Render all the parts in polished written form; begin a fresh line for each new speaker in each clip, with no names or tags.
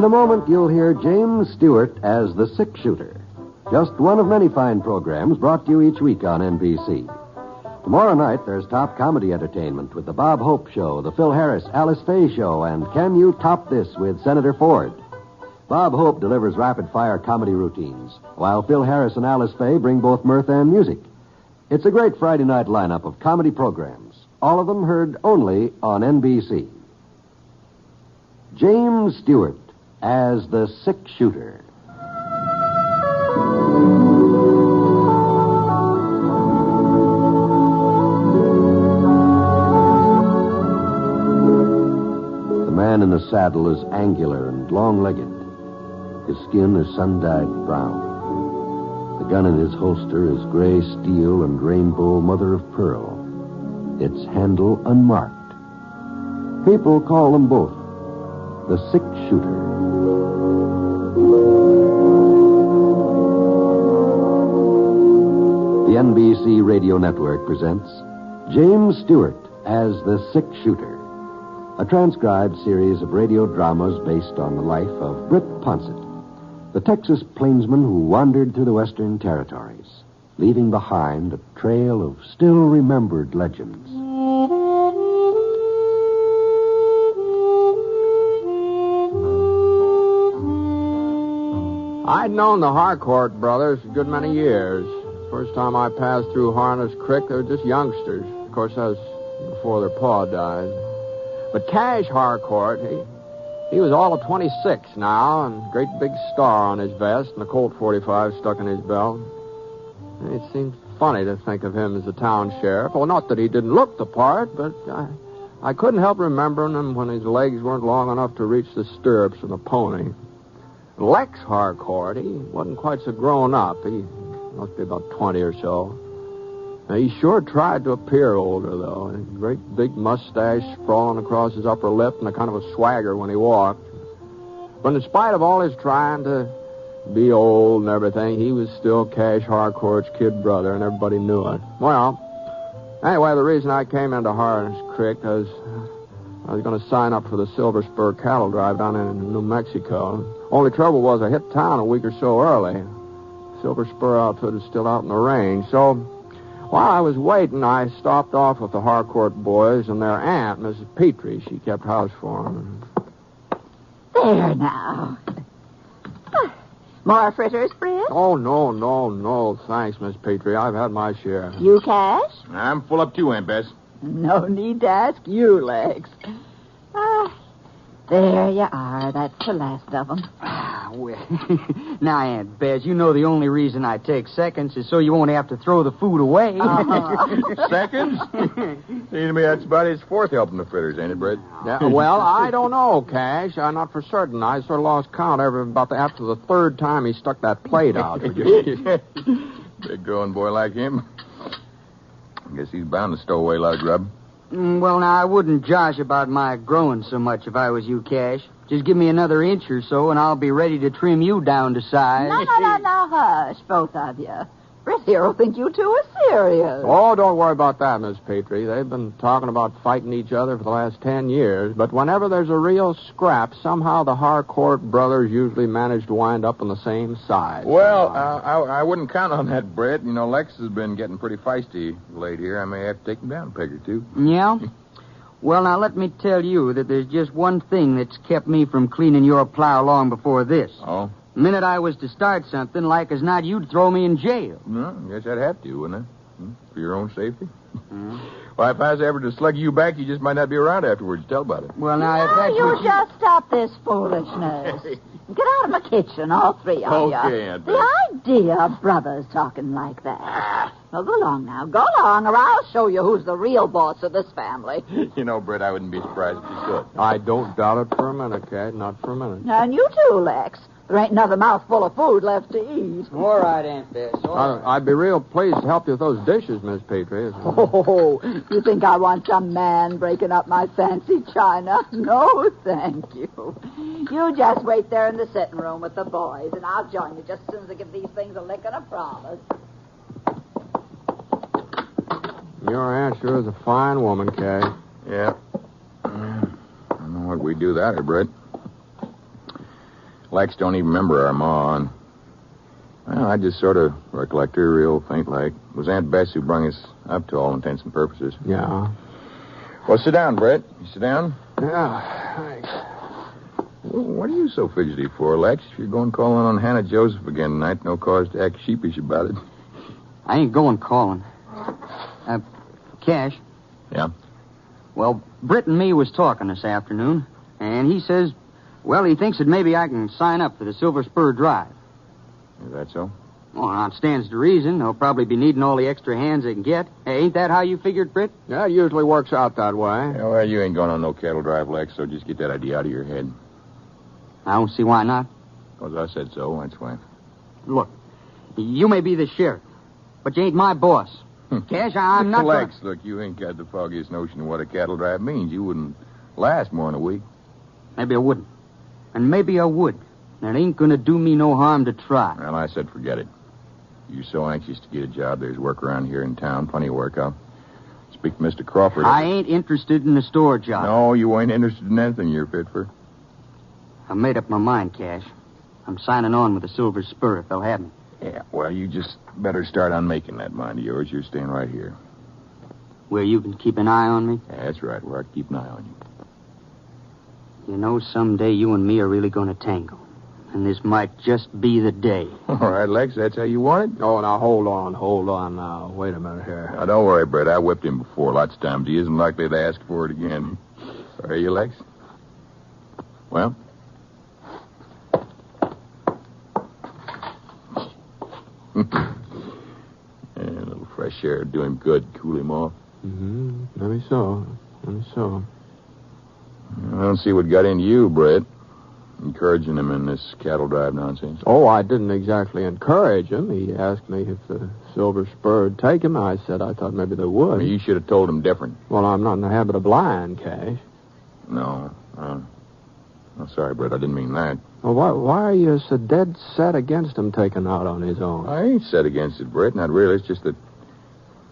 a moment, you'll hear James Stewart as the six-shooter. Just one of many fine programs brought to you each week on NBC. Tomorrow night, there's top comedy entertainment with the Bob Hope Show, the Phil Harris, Alice Faye Show, and Can You Top This with Senator Ford. Bob Hope delivers rapid-fire comedy routines, while Phil Harris and Alice Faye bring both mirth and music. It's a great Friday night lineup of comedy programs, all of them heard only on NBC. James Stewart as the six-shooter. The man in the saddle is angular and long-legged. His skin is sun-dyed brown. The gun in his holster is gray steel and rainbow mother of pearl. Its handle unmarked. People call them both the six-shooter. The NBC Radio Network presents James Stewart as the six-shooter, a transcribed series of radio dramas based on the life of Britt Ponset, the Texas plainsman who wandered through the Western Territories, leaving behind a trail of still-remembered legends.
I'd known the Harcourt brothers a good many years. First time I passed through Harness Creek, they were just youngsters. Of course, that was before their pa died. But Cash Harcourt, he was all of 26 now, and a great big star on his vest and a Colt 45 stuck in his belt. And it seemed funny to think of him as the town sheriff. Well, not that he didn't look the part, but I couldn't help remembering him when his legs weren't long enough to reach the stirrups of the pony. Lex Harcourt, he wasn't quite so grown up. He must be about 20 or so. Now, he sure tried to appear older, though. A great big mustache sprawling across his upper lip and a kind of a swagger when he walked. But in spite of all his trying to be old and everything, he was still Cash Harcourt's kid brother, and everybody knew it. Well, anyway, the reason I came into Harness Creek was I was going to sign up for the Silver Spur cattle drive down in New Mexico. Only trouble was I hit town a week or so early. Silver Spur outfit is still out in the range. So while I was waiting, I stopped off with the Harcourt boys and their aunt, Mrs. Petrie. She kept house for them.
There now. More fritters, Britt?
Oh, no. Thanks, Miss Petrie. I've had my share.
You, Cash?
I'm full up too, Aunt Bess.
No need to ask you, Lex. There you are. That's the last of them.
Well, now, Aunt Bess, you know the only reason I take seconds is so you won't have to throw the food away.
Seconds? Seems to me that's about his fourth helping the fritters, ain't it, Britt?
Yeah, well, I don't know, Cash. I'm not for certain. I sort of lost count after the third time he stuck that plate out.
Big growing boy like him. I guess he's bound to stow away a lot of grub.
Well, now, I wouldn't josh about my growing so much if I was you, Cash. Just give me another inch or so, and I'll be ready to trim you down to size.
No, hush, both of you. Britt here will think you two are serious.
Oh, don't worry about that, Miss Petrie. They've been talking about fighting each other for the last 10 years, but whenever there's a real scrap, somehow the Harcourt brothers usually manage to wind up on the same side.
Well, I wouldn't count on that, Britt. You know, Lex has been getting pretty feisty late here. I may have to take him down a peg or two.
Yeah? Well, now, let me tell you that there's just one thing that's kept me from cleaning your plow long before this.
Oh?
The minute I was to start something, like as not, you'd throw me in jail.
No, I guess I'd have to, wouldn't I? For your own safety. Well, if I was ever to slug you back, you just might not be around afterwards. Tell about it.
Well, now, if that's
you
what
just stop this foolishness. Get out of my kitchen, all three of you.
Okay, Aunt Bess.
The idea of brothers talking like that. Well, go along now. Go along, or I'll show you who's the real boss of this family.
You know, Britt, I wouldn't be surprised if you could.
I don't doubt it for a minute, Kate. Not for a minute.
And you too, Lex. There ain't another mouthful of food left to eat.
All right, Aunt Bess. All right.
I'd be real pleased to help you with those dishes, Miss Petrie.
Oh, you think I want some man breaking up my fancy china? No, thank you. You just wait there in the sitting room with the boys, and I'll join you just as soon as I give these things a lick and a promise.
Your aunt sure is a fine woman, Kay.
Yeah. I don't know what we'd do without her, Britt. Lex don't even remember our Ma. And, well, I just sort of recollect her real faint-like. It was Aunt Bess who brung us up to all intents and purposes.
Yeah.
Well, sit down, Brett. You sit down.
Yeah, thanks.
Well, what are you so fidgety for, Lex? If you're going calling on Hannah Joseph again tonight, no cause to act sheepish about it.
I ain't going calling. Cash.
Yeah?
Well, Britt and me was talking this afternoon, and he says, well, he thinks that maybe I can sign up for the Silver Spur Drive.
Is that so?
Well, now it stands to reason. They'll probably be needing all the extra hands they can get. Hey, ain't that how you figured, Britt?
Yeah, it usually works out that way.
Yeah, well, you ain't going on no cattle drive, Lex, so just get that idea out of your head.
I don't see why not.
Because I said so, that's why.
Look, you may be the sheriff, but you ain't my boss. Cash, I'm not...
Lex, look, you ain't got the foggiest notion of what a cattle drive means. You wouldn't last more than a week.
Maybe I wouldn't. And maybe I would. And it ain't gonna do me no harm to try.
Well, I said forget it. You're so anxious to get a job. There's work around here in town. Plenty of work. I'll speak to Mr. Crawford.
I ain't interested in a store job.
No, you ain't interested in anything you're fit for.
I made up my mind, Cash. I'm signing on with the Silver Spur if they'll have me.
Yeah, well, you just better start on making that mind of yours. You're staying right here.
Where you can keep an eye on me?
Yeah, that's right. Where I can keep an eye on you.
You know, someday you and me are really gonna tangle. And this might just be the day.
All right, Lex, that's how you want it?
Oh, now, hold on now. Wait a minute here.
Now, don't worry, Brett. I whipped him before lots of times. He isn't likely to ask for it again. Are you, Lex? Well? Yeah, a little fresh air would do him good, cool him off.
Mm-hmm. Maybe so.
I don't see what got into you, Brett. Encouraging him in this cattle drive nonsense.
Oh, I didn't exactly encourage him. He asked me if the Silver Spur would take him. I said I thought maybe they would.
Well, you should have told him different.
Well, I'm not in the habit of lying, Cash.
No. I'm sorry, Brett. I didn't mean that.
Well, why are you so dead set against him taking out on his own?
I ain't set against it, Brett. Not really. It's just that,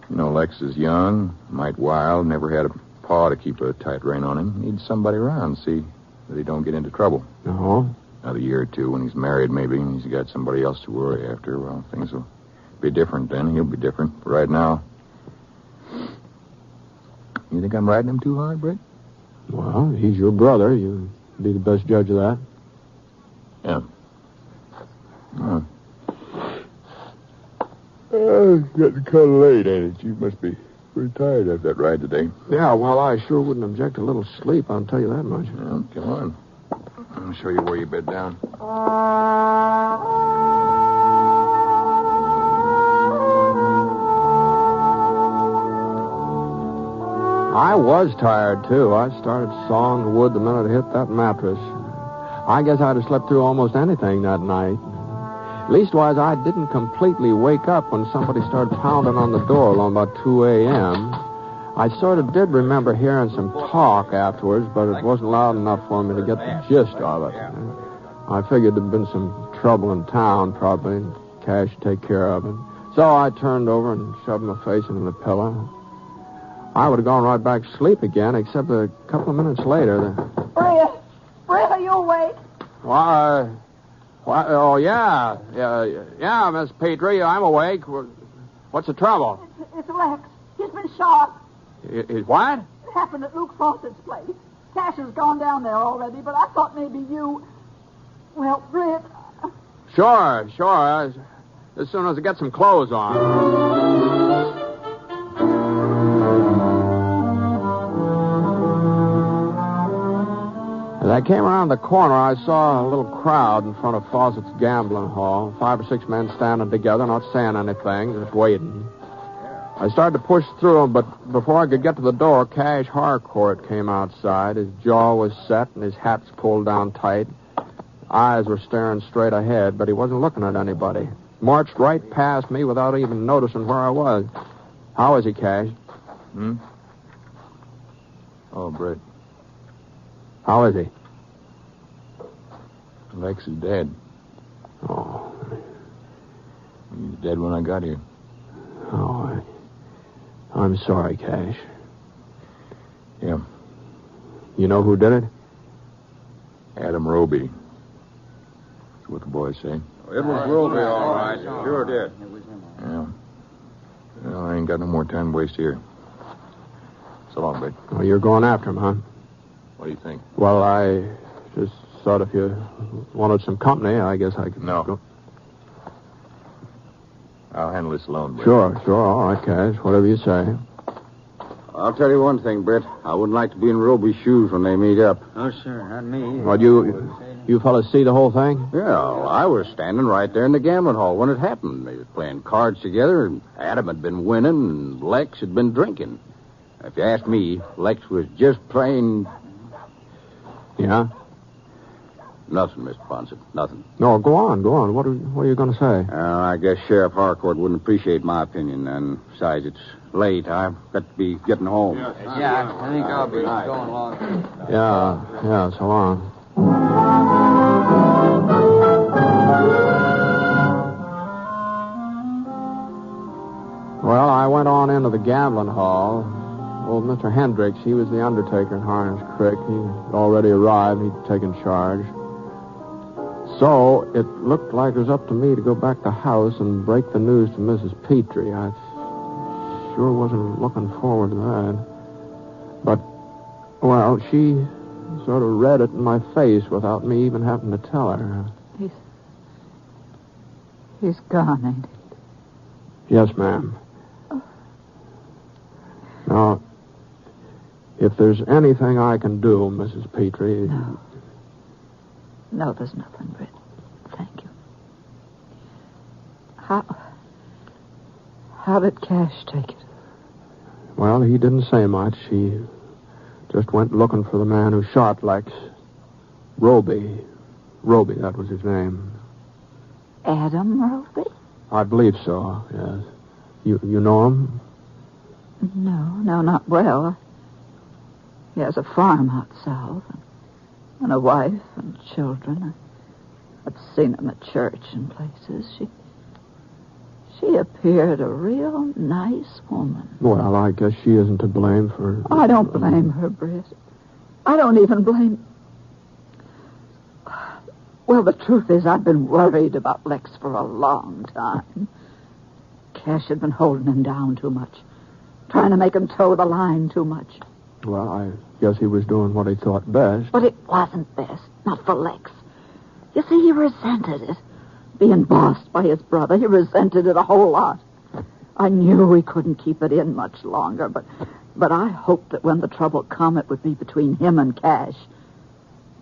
Lex is young, might wild, never had a pa to keep a tight rein on him. Needs somebody around, see that he don't get into trouble.
No?
Another year or two when he's married, maybe, and he's got somebody else to worry after. Well, things will be different then. He'll be different. But right now... You think I'm riding him too hard, Brett?
Well, he's your brother. You'd be the best judge of that.
Yeah. Oh. It's getting kind of late, ain't it? You must be pretty tired after that ride today.
Yeah, well, I sure wouldn't object to a little sleep, I'll tell you that much.
Well, come on. I'll show you where you bed down.
I was tired, too. I started sawing the wood the minute I hit that mattress. I guess I'd have slept through almost anything that night. Leastwise, I didn't completely wake up when somebody started pounding on the door along about 2 a.m. I sort of did remember hearing some talk afterwards, but it wasn't loud enough for me to get the gist of it. I figured there'd been some trouble in town, probably, and Cash would take care of it. So I turned over and shoved my face into the pillow. I would have gone right back to sleep again, except a couple of minutes later.
Britt, are you awake?
Why? Oh, yeah, Miss Petrie, I'm awake. What's the trouble?
It's Lex. He's been shot.
What?
It happened at Luke Fawcett's place. Cash has gone down there already, but I thought maybe you... Well, Britt...
Sure. As soon as I get some clothes on. As I came around the corner, I saw a little crowd in front of Fawcett's gambling hall. 5 or 6 men standing together, not saying anything, just waiting. I started to push through them, but before I could get to the door, Cash Harcourt came outside. His jaw was set and his hat's pulled down tight. Eyes were staring straight ahead, but he wasn't looking at anybody. Marched right past me without even noticing where I was. How is he, Cash?
Oh, Brett.
How is he?
Lex is dead.
Oh.
He was dead when I got here.
Oh, I'm sorry, Cash.
Yeah.
You know who did it?
Adam Roby. That's what the boys say.
It was Roby, all right. Sure did.
Yeah. Well, I ain't got no more time to waste here. So long, Britt.
Oh, you're going after him, huh?
What do you think?
Well, I just thought if you wanted some company, I guess I could go.
I'll handle this alone, Britt.
Sure. All right, Cash. Whatever you say.
I'll tell you one thing, Britt. I wouldn't like to be in Roby's shoes when they meet up.
Oh, sure, not me.
Well, you fellas see the whole thing?
Yeah, well, I was standing right there in the gambling hall when it happened. They was playing cards together, and Adam had been winning, and Lex had been drinking. If you ask me, Lex was just plain...
Yeah?
Nothing, Mr. Ponset. Nothing.
No, go on. What are you going to say?
I guess Sheriff Harcourt wouldn't appreciate my opinion, and besides, it's late. I've got to be getting home.
Yeah, I think I'll be going along.
Yeah, so long. Well, I went on into the gambling hall. Old Mr. Hendricks, he was the undertaker in Harness Creek. He'd already arrived. He'd taken charge. So it looked like it was up to me to go back to the house and break the news to Mrs. Petrie. I sure wasn't looking forward to that. But, well, she sort of read it in my face without me even having to tell her.
He's gone, ain't he?
Yes, ma'am. Now, if there's anything I can do, Mrs. Petrie...
No, there's nothing, Britt. Thank you. How did Cash take it?
Well, he didn't say much. He just went looking for the man who shot Lex. Roby, that was his name.
Adam Roby?
I believe so, yes. You know him?
No, not well. He has a farm out south, and a wife and children. I've seen him at church and places. She appeared a real nice woman.
Well, I guess she isn't to blame for...
I don't blame her, Britt. I don't even blame... Well, the truth is, I've been worried about Lex for a long time. Cash had been holding him down too much, trying to make him toe the line too much.
Well, I guess he was doing what he thought best.
But it wasn't best, not for Lex. You see, he resented it. Being bossed by his brother, he resented it a whole lot. I knew he couldn't keep it in much longer, but I hoped that when the trouble come, it would be between him and Cash.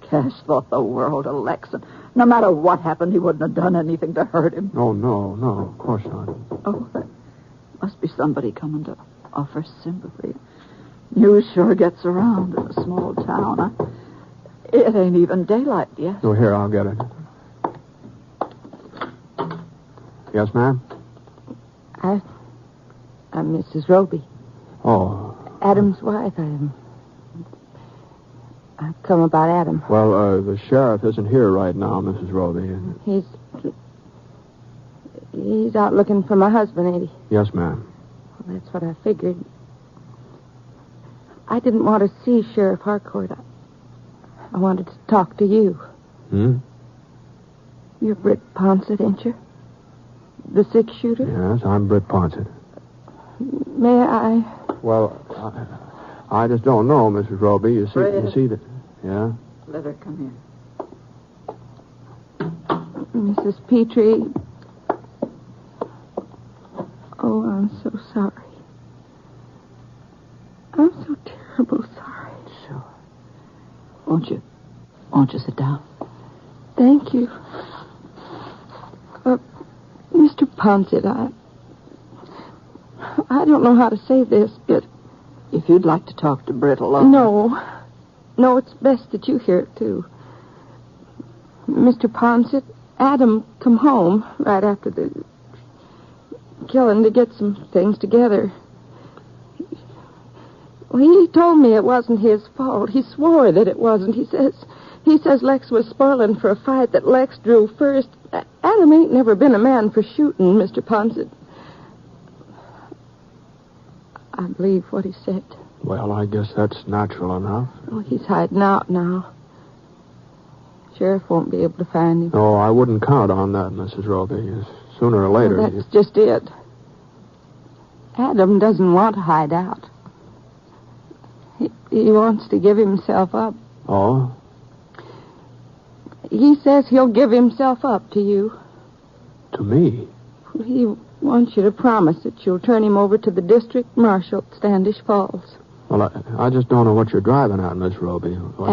Cash thought the world of Lex, and no matter what happened, he wouldn't have done anything to hurt him.
Oh, no, of course not.
Oh, there must be somebody coming to offer sympathy. News sure gets around in a small town. It ain't even daylight yet.
Oh, here, I'll get it. Yes, ma'am?
I'm Mrs. Roby.
Oh.
Adam's wife. I've come about Adam.
Well, the sheriff isn't here right now, Mrs. Roby.
He's out looking for my husband, ain't he?
Yes, ma'am.
Well, that's what I figured. I didn't want to see Sheriff Harcourt. I wanted to talk to you. You're Britt Ponset, ain't you? The six-shooter?
Yes, I'm Britt Ponset.
May I?
Well, I just don't know, Mrs. Roby. You see that? Yeah?
Let her come
in. Mrs. Petrie. Oh, I'm so sorry. I'm so terrible sorry.
Sure. Won't you sit down?
Thank you. Mr. Ponset, I don't know how to say this, but...
If you'd like to talk to Britt alone...
No, it's best that you hear it, too. Mr. Ponset, Adam come home right after the killing to get some things together. Well, he told me it wasn't his fault. He swore that it wasn't. He says Lex was spoiling for a fight that Lex drew first. Adam ain't never been a man for shooting, Mr. Ponset. I believe what he said.
Well, I guess that's natural enough.
Oh, he's hiding out now. Sheriff won't be able to find him.
Oh, I wouldn't count on that, Mrs. Roby. Sooner or later...
Well, that's just it. Adam doesn't want to hide out. He wants to give himself up.
Oh?
He says he'll give himself up to you.
To me?
He wants you to promise that you'll turn him over to the district marshal at Standish Falls.
Well, I just don't know what you're driving at, Miss Roby. What?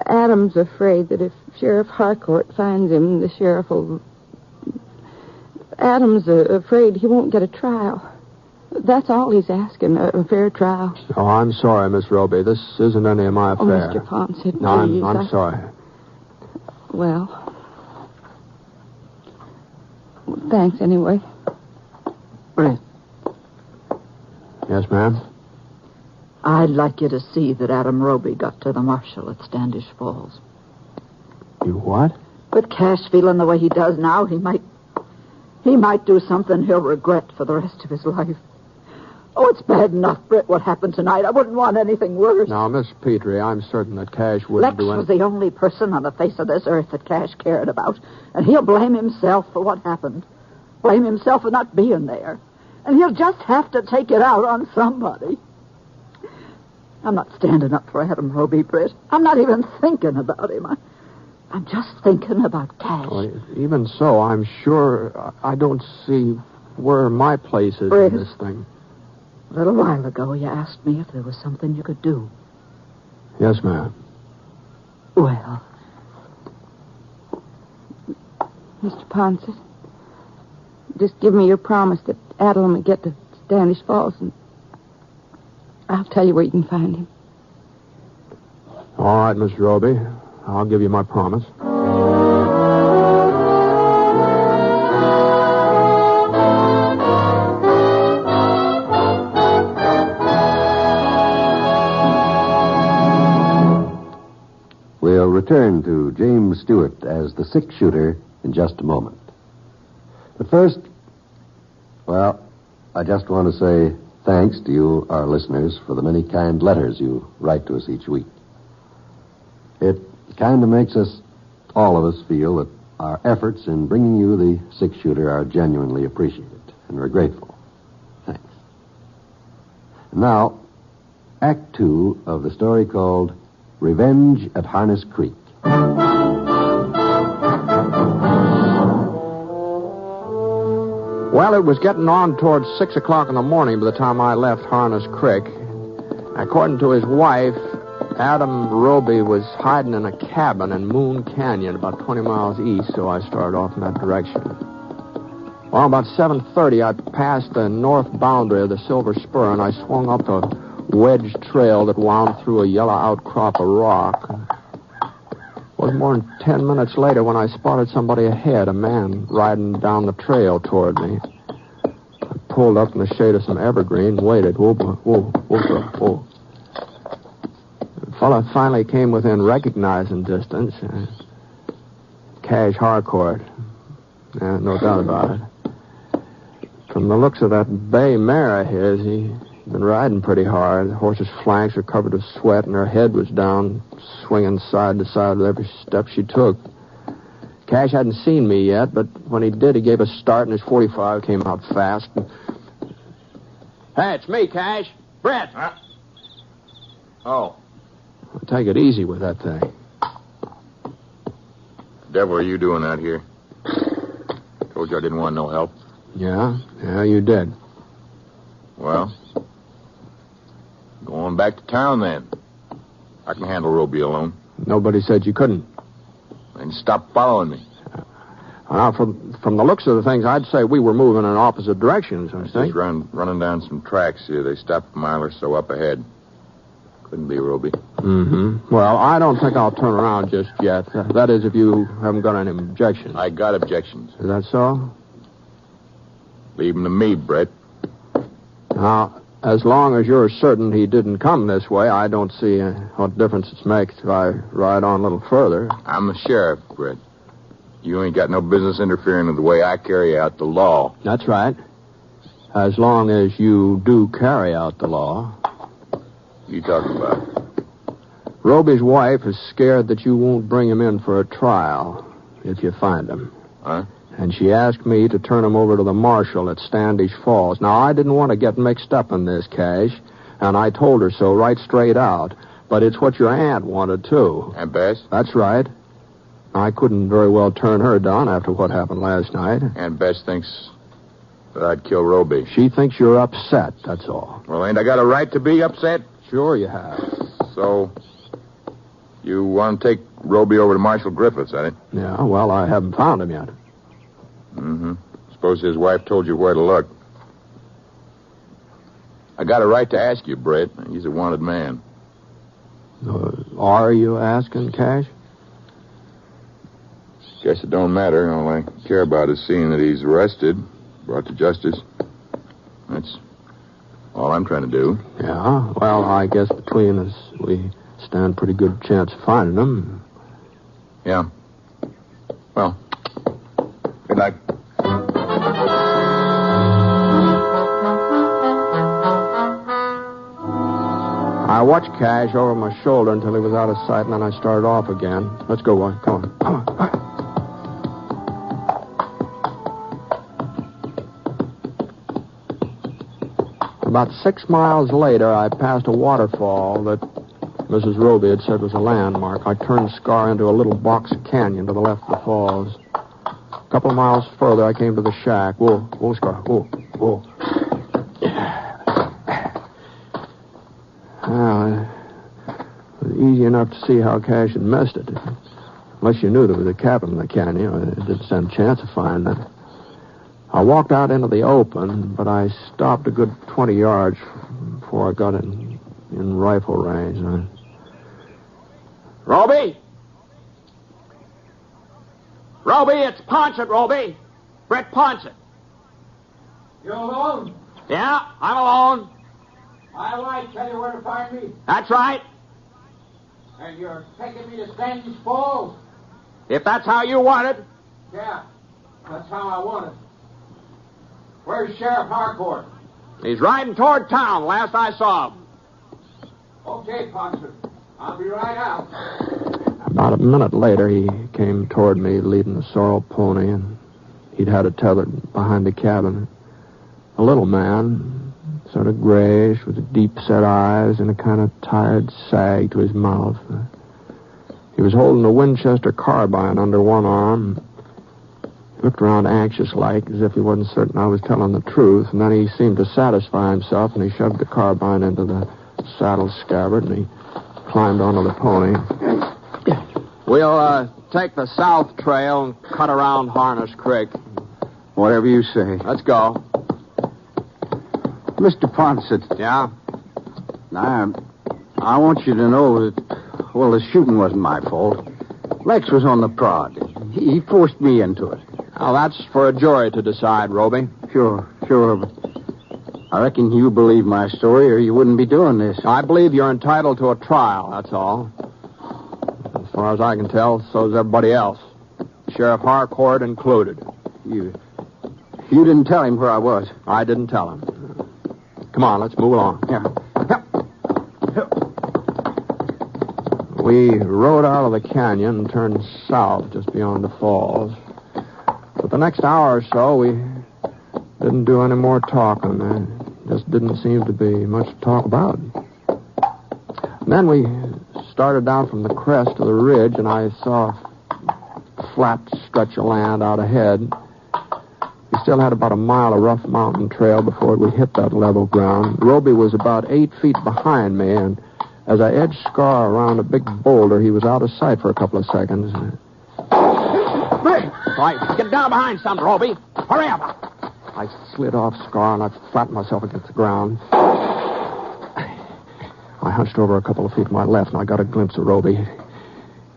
Adam's afraid that if Sheriff Harcourt finds him, the sheriff will... Adam's afraid he won't get a trial. That's all he's asking, a fair trial.
Oh, I'm sorry, Miss Roby. This isn't any of my affair.
Oh, Mr. Ponset,
no,
please.
I'm sorry.
Well, thanks anyway.
Britt,
Yes, ma'am?
I'd like you to see that Adam Roby got to the marshal at Standish Falls.
You what?
With Cash feeling the way he does now, he might do something he'll regret for the rest of his life. Oh, it's bad enough, Britt, what happened tonight. I wouldn't want anything worse.
Now, Miss Petrie, I'm certain that Cash wouldn't do anything.
Lex was the only person on the face of this earth that Cash cared about. And he'll blame himself for what happened. Blame himself for not being there. And he'll just have to take it out on somebody. I'm not standing up for Adam Roby, Britt. I'm not even thinking about him. I'm just thinking about Cash.
Well, even so, I'm sure I don't see where my place is
Britt,
in this thing.
A little while ago, you asked me if there was something you could do.
Yes, ma'am.
Well,
Mr. Ponset, just give me your promise that Adam will get to Standish Falls, and I'll tell you where you can find him.
All right, Miss Roby. I'll give you my promise.
We'll return to James Stewart as the six-shooter in just a moment. But first, well, I just want to say thanks to you, our listeners, for the many kind letters you write to us each week. It kind of makes us, all of us, feel that our efforts in bringing you the six-shooter are genuinely appreciated, and we're grateful. Thanks. And now, Act 2 of the story called Revenge at Harness Creek.
Well, it was getting on towards 6 o'clock in the morning by the time I left Harness Creek. According to his wife, Adam Roby was hiding in a cabin in Moon Canyon about 20 miles east, so I started off in that direction. Well, about 7:30, I passed the north boundary of the Silver Spur, and I swung up a wedge trail that wound through a yellow outcrop of rock. It wasn't more than 10 minutes later when I spotted somebody ahead, a man riding down the trail toward me. I pulled up in the shade of some evergreen and waited. Whoa. The fellow finally came within recognizing distance. Cash Harcourt. Yeah, no doubt about it. From the looks of that bay mare of his, he'd been riding pretty hard. The horse's flanks were covered with sweat, and her head was down, swinging side to side with every step she took. Cash hadn't seen me yet, but when he did, he gave a start, and his .45 came out fast. Hey, it's me, Cash. Britt.
Oh.
Take it easy with that thing.
The devil are you doing out here? Told you I didn't want no help.
Yeah, you did.
Well, going back to town then. I can handle Roby alone.
Nobody said you couldn't.
And stop following me.
Now, from the looks of the things, I'd say we were moving in opposite directions, I
Just
think.
running down some tracks here. They stopped a mile or so up ahead. Couldn't be Roby.
Mm-hmm. Well, I don't think I'll turn around just yet. That is, if you haven't got any objections.
I got objections.
Is that so?
Leave them to me, Britt.
Now, as long as you're certain he didn't come this way, I don't see what difference it makes if I ride on a little further.
I'm the sheriff, Britt. You ain't got no business interfering with the way I carry out the law.
That's right. As long as you do carry out the law.
You talking about?
Roby's wife is scared that you won't bring him in for a trial if you find him.
Huh?
And she asked me to turn him over to the marshal at Standish Falls. Now, I didn't want to get mixed up in this, Cash, and I told her so right straight out. But it's what your aunt wanted, too.
Aunt Bess?
That's right. I couldn't very well turn her down after what happened last night.
Aunt Bess thinks that I'd kill Roby.
She thinks you're upset, that's all.
Well, ain't I got a right to be upset?
Sure you have.
So, you want to take Roby over to Marshal Griffiths, ain't it?
Yeah, well, I haven't found him yet.
Mm-hmm. Suppose his wife told you where to look. I got a right to ask you, Britt. He's a wanted man.
Are you asking, Cash?
Guess it don't matter. All I care about is seeing that he's arrested, brought to justice. That's all I'm trying to do.
Yeah, well, I guess between us, we stand a pretty good chance of finding him.
Yeah. Well, good luck.
I watched Cash over my shoulder until he was out of sight, and then I started off again. Let's go, boy. Come on. Come on. Come on. About 6 miles later, I passed a waterfall that Mrs. Roby had said was a landmark. I turned Scar into a little box canyon to the left of the falls. A couple of miles further, I came to the shack. Whoa, whoa, Scar, whoa, whoa. Well, it was easy enough to see how Cash had missed it. Unless you knew there was a cabin in the canyon, it didn't stand a chance of finding it. I walked out into the open, but I stopped a good 20 yards before I got in rifle range. Roby! Roby, it's Ponset, Roby. Britt Ponset.
You alone?
Yeah, I'm alone.
I might tell you where to find me.
That's right.
And you're taking me to Standish Falls?
If that's how you want it.
Yeah, that's how I want it. Where's Sheriff Harcourt?
He's riding toward town, last I saw him.
Okay, Ponset. I'll be right out.
About a minute later, he came toward me leading a sorrel pony, and he'd had it tethered behind the cabin. A little man, sort of grayish, with deep-set eyes and a kind of tired sag to his mouth. He was holding a Winchester carbine under one arm. He looked around anxious-like, as if he wasn't certain I was telling the truth, and then he seemed to satisfy himself, and he shoved the carbine into the saddle scabbard, and he climbed onto the pony. We'll take the south trail and cut around Harness Creek.
Whatever you say.
Let's go.
Mr. Ponset.
Yeah?
I want you to know that, well, the shooting wasn't my fault. Lex was on the prod. He forced me into it.
Now, that's for a jury to decide, Roby.
Sure. But I reckon you believe my story or you wouldn't be doing this.
I believe you're entitled to a trial, that's all. As far as I can tell, so's everybody else. Sheriff Harcourt included.
You didn't tell him where I was.
I didn't tell him. Come on, let's move along.
Yeah.
We rode out of the canyon and turned south just beyond the falls. For the next hour or so, we didn't do any more talking. There just didn't seem to be much to talk about. And then we started down from the crest of the ridge, and I saw a flat stretch of land out ahead. We still had about a mile of rough mountain trail before we hit that level ground. Roby was about 8 feet behind me, and as I edged Scar around a big boulder, he was out of sight for a couple of seconds. Right, get down behind something, Roby. Hurry up. I slid off Scar, and I flattened myself against the ground. I hunched over a couple of feet to my left, and I got a glimpse of Roby.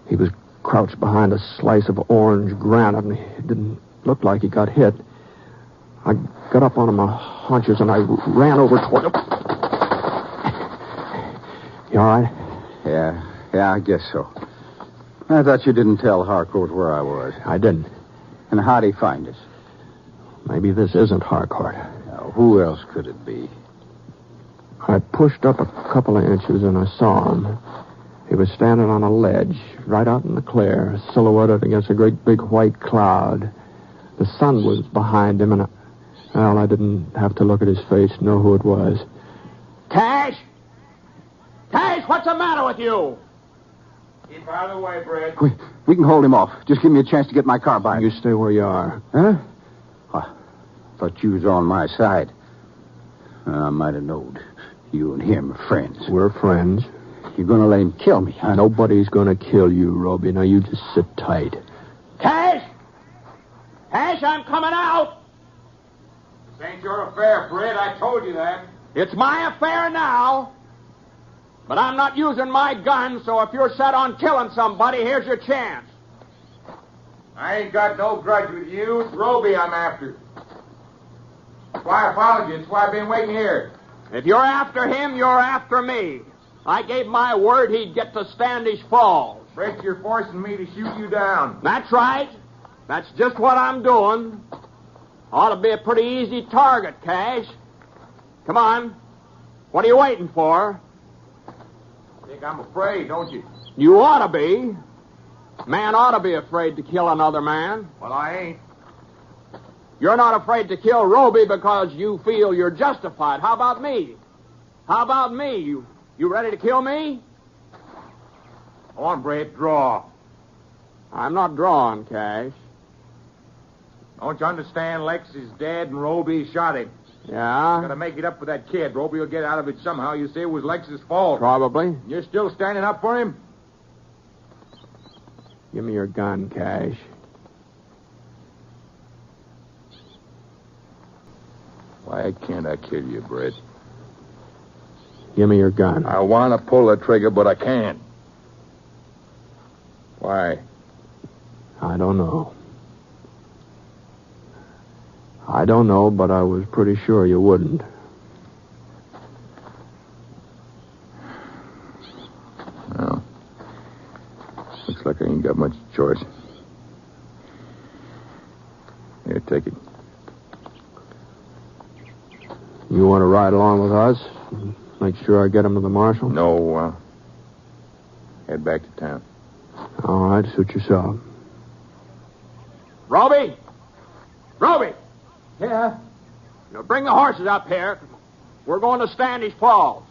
He was crouched behind a slice of orange granite, and it didn't look like he got hit. I got up onto my haunches, and I ran over toward him. You all right?
Yeah, I guess so. I thought you didn't tell Harcourt where I was.
I didn't.
And how'd he find us?
Maybe this isn't Harcourt.
Now, who else could it be?
I pushed up a couple of inches, and I saw him. He was standing on a ledge, right out in the clear, silhouetted against a great big white cloud. The sun was behind him, and I didn't have to look at his face to know who it was. Cash! Cash, what's the matter with you?
Keep out of the way, Britt. We can hold him off. Just give me a chance to get my car by.
You stay where you are.
Huh? I thought you was on my side. I might have known. You and him are friends.
We're friends.
You're going to let him kill me, huh?
Nobody's going to kill you, Roby. Now, you just sit tight.
Cash! Cash, I'm coming out!
This ain't your affair, Britt. I told you that.
It's my affair now. But I'm not using my gun, so if you're set on killing somebody, here's your chance.
I ain't got no grudge with you. It's Roby I'm after. That's why I followed you. That's why I've been waiting here.
If you're after him, you're after me. I gave my word he'd get to Standish Falls.
Britt, you're forcing me to shoot you down.
That's right. That's just what I'm doing. Ought to be a pretty easy target, Cash. Come on. What are you waiting for?
Think I'm afraid, don't you?
You ought to be. Man ought to be afraid to kill another man.
Well, I ain't.
You're not afraid to kill Roby because you feel you're justified. How about me? How about me? You ready to kill me?
Go on, Britt, draw.
I'm not drawing, Cash.
Don't you understand? Lex is dead and Roby shot him.
Yeah?
Gotta make it up with that kid. Roby will get out of it somehow. You say it was Lex's fault.
Probably.
You're still standing up for him?
Give me your gun, Cash.
Why can't I kill you, Britt?
Give me your gun.
I want to pull the trigger, but I can't. Why?
I don't know. I don't know, but I was pretty sure you wouldn't.
Well, looks like I ain't got much choice. Here, take it.
You want to ride along with us? Make sure I get him to the marshal?
No, head back to town.
All right, suit yourself.
Roby! Roby!
Yeah?
Now bring the horses up here. We're going to Standish Falls.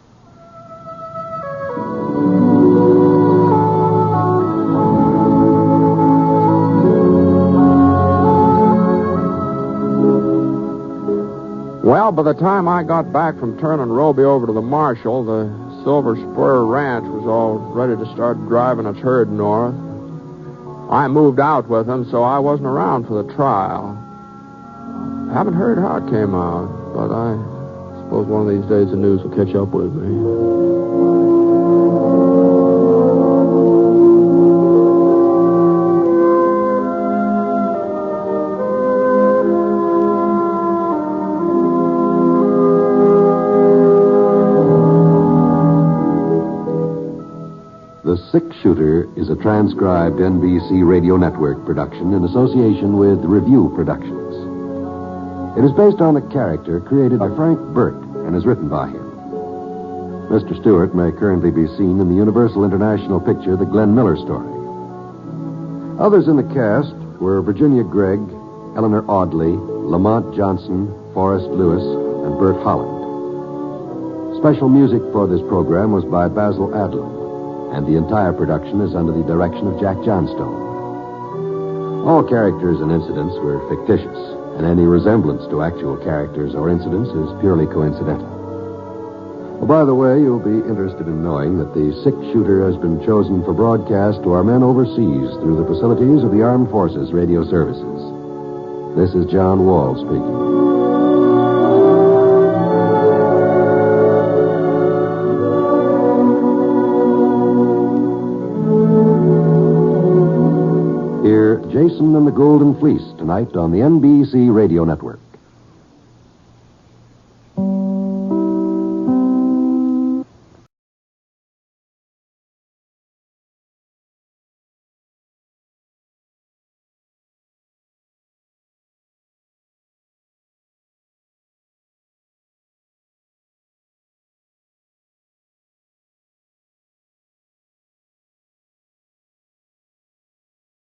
Well, by the time I got back from turning Roby over to the marshal, the Silver Spur Ranch was all ready to start driving its herd north. I moved out with him, so I wasn't around for the trial. I haven't heard how it came out, but I suppose one of these days the news will catch up with me.
The Six-Shooter is a transcribed NBC Radio Network production in association with Review Productions. It is based on a character created by Frank Burt and is written by him. Mr. Stewart may currently be seen in the Universal International picture The Glenn Miller Story. Others in the cast were Virginia Gregg, Eleanor Audley, Lamont Johnson, Forrest Lewis, and Bert Holland. Special music for this program was by Basil Adlam, and the entire production is under the direction of Jack Johnstone. All characters and incidents were fictitious, and any resemblance to actual characters or incidents is purely coincidental. Oh, by the way, you'll be interested in knowing that the Six-Shooter has been chosen for broadcast to our men overseas through the facilities of the Armed Forces Radio Services. This is John Wall speaking. Jason and the Golden Fleece tonight on the NBC Radio Network.